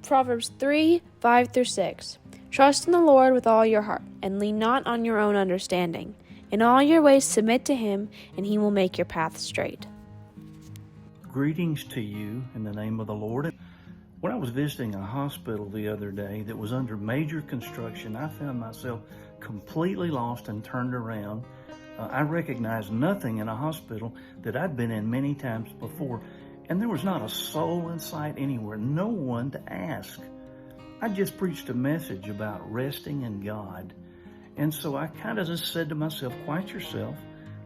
Proverbs 3:5-6. Trust in the Lord with all your heart, and lean not on your own understanding. In all your ways submit to him, and he will make your path straight. Greetings to you in the name of the Lord. When I was visiting a hospital the other day that was under major construction, I found myself completely lost and turned around. I recognized nothing in a hospital that I'd been in many times before, and there was not a soul in sight anywhere, no one to ask. I just preached a message about resting in God. And so I kind of just said to myself, quiet yourself,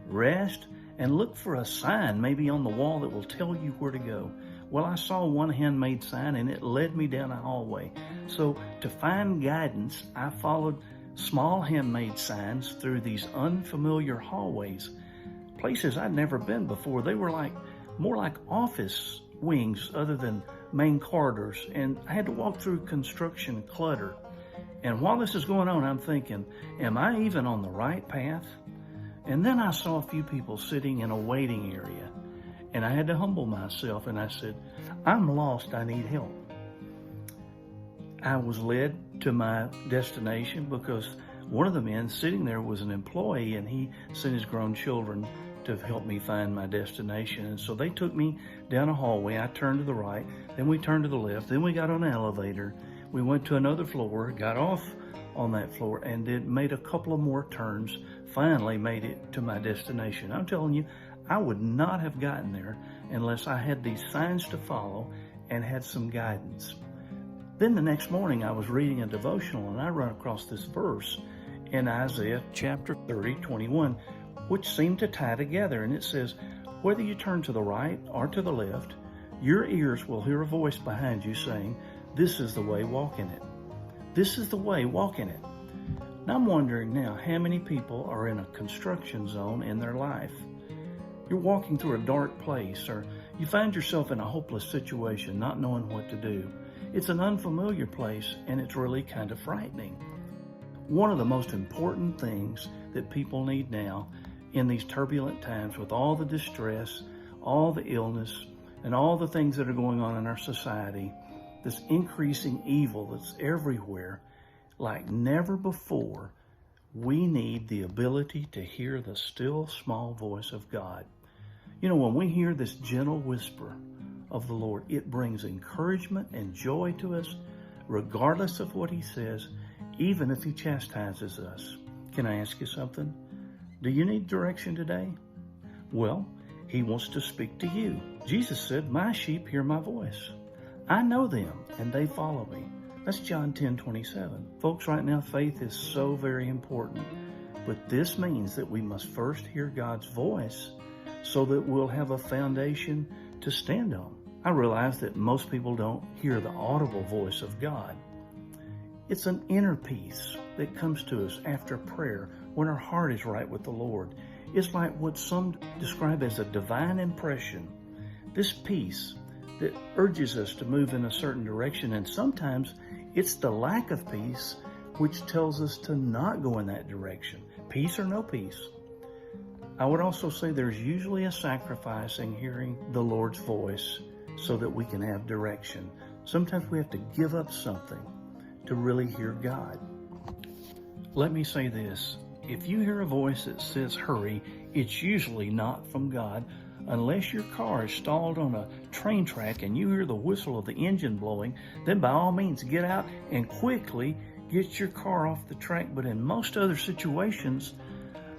rest, and look for a sign maybe on the wall that will tell you where to go. Well, I saw one handmade sign and it led me down a hallway. So to find guidance, I followed small handmade signs through these unfamiliar hallways, places I'd never been before. They were more like office wings other than main corridors, and I had to walk through construction clutter. And while this is going on, I'm thinking, am I even on the right path? And then I saw a few people sitting in a waiting area, and I had to humble myself, and I said, I'm lost, I need help. I was led to my destination because one of the men sitting there was an employee, and he sent his grown children to help me find my destination. And so they took me down a hallway. I turned to the right, then we turned to the left, then we got on an elevator. We went to another floor, got off on that floor, and made a couple of more turns, finally made it to my destination. I'm telling you, I would not have gotten there unless I had these signs to follow and had some guidance. Then the next morning I was reading a devotional, and I run across this verse in Isaiah chapter 30:21, which seemed to tie together. And it says, whether you turn to the right or to the left, your ears will hear a voice behind you saying, this is the way, walk in it. This is the way, walk in it. Now I'm wondering now, how many people are in a construction zone in their life? You're walking through a dark place, or you find yourself in a hopeless situation, not knowing what to do. It's an unfamiliar place, and it's really kind of frightening. One of the most important things that people need now in these turbulent times, with all the distress, all the illness, and all the things that are going on in our society, this increasing evil that's everywhere, like never before, we need the ability to hear the still small voice of God. You know, when we hear this gentle whisper of the Lord, it brings encouragement and joy to us, regardless of what he says, even if he chastises us. Can I ask you something? Do you need direction today? Well, he wants to speak to you. Jesus said, my sheep hear my voice. I know them and they follow me. That's John 10:27. Folks, right now, faith is so very important. But this means that we must first hear God's voice so that we'll have a foundation to stand on. I realize that most people don't hear the audible voice of God. It's an inner peace that comes to us after prayer when our heart is right with the Lord. It's like what some describe as a divine impression. This peace that urges us to move in a certain direction, and sometimes it's the lack of peace which tells us to not go in that direction. Peace or no peace. I would also say there's usually a sacrifice in hearing the Lord's voice so that we can have direction. Sometimes we have to give up something to really hear God. Let me say this. If you hear a voice that says hurry, it's usually not from God. Unless your car is stalled on a train track and you hear the whistle of the engine blowing, then by all means get out and quickly get your car off the track. But in most other situations,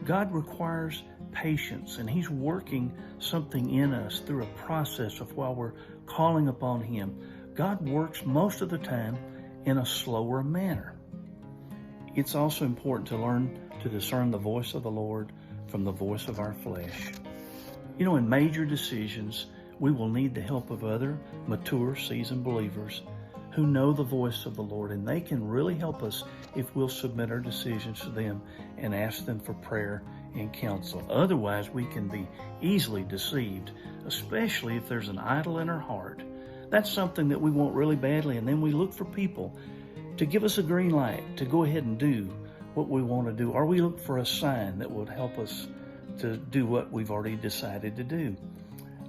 God requires patience, and he's working something in us through a process of while we're calling upon him. God works most of the time in a slower manner. It's also important to learn to discern the voice of the Lord from the voice of our flesh. You know, in major decisions, we will need the help of other mature, seasoned believers who know the voice of the Lord, and they can really help us if we'll submit our decisions to them and ask them for prayer and counsel. Otherwise, we can be easily deceived, especially if there's an idol in our heart. That's something that we want really badly, and then we look for people to give us a green light to go ahead and do what we want to do, or we look for a sign that would help us to do what we've already decided to do.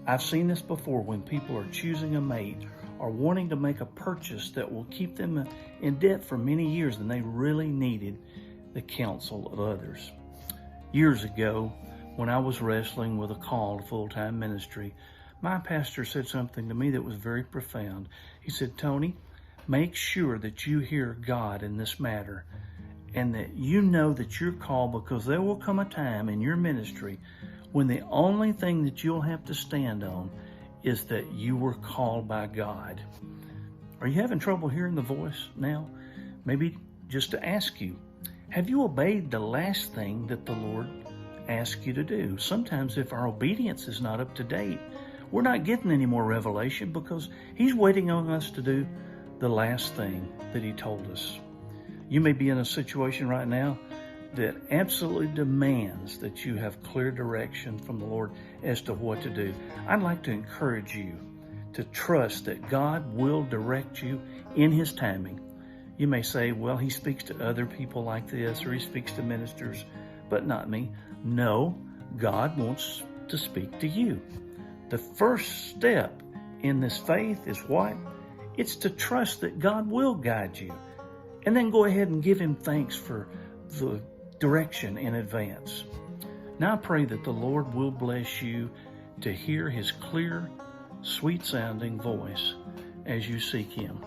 I've seen this before when people are choosing a mate are wanting to make a purchase that will keep them in debt for many years, and they really needed the counsel of others. Years ago, when I was wrestling with a call to full-time ministry, my pastor said something to me that was very profound. He said, Tony, make sure that you hear God in this matter and that you know that you're called, because there will come a time in your ministry when the only thing that you'll have to stand on is that you were called by God. Are you having trouble hearing the voice now? Maybe just to ask you, have you obeyed the last thing that the Lord asked you to do? Sometimes if our obedience is not up to date, we're not getting any more revelation because He's waiting on us to do the last thing that He told us. You may be in a situation right now that absolutely demands that you have clear direction from the Lord as to what to do. I'd like to encourage you to trust that God will direct you in His timing. You may say, well, He speaks to other people like this, or He speaks to ministers, but not me. No, God wants to speak to you. The first step in this faith is what? It's to trust that God will guide you. And then go ahead and give Him thanks for the direction in advance. Now I pray that the Lord will bless you to hear His clear, sweet-sounding voice as you seek Him.